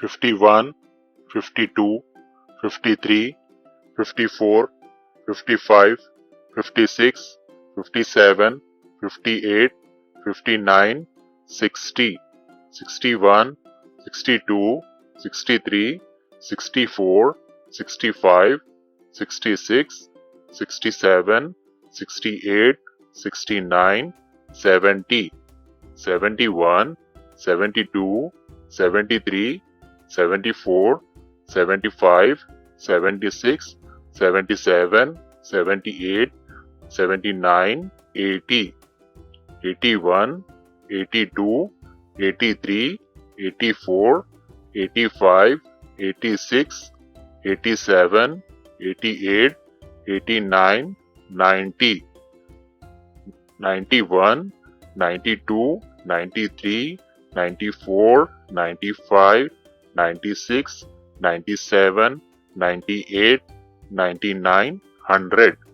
51, 52, 53, 54, 55, 56, 57, 58, 59, 60, 61, 62, 63, 64, 65, 66, 67, 68, 69, 70, 71, 72, 73, 74, 75, 76, 77, 78, 79, 80, 81, 82, 83, 84, 85, 86, 87, 88, 89, 90, 91, 92, 93, 94, 95, 96, 97, 98, 99, 100.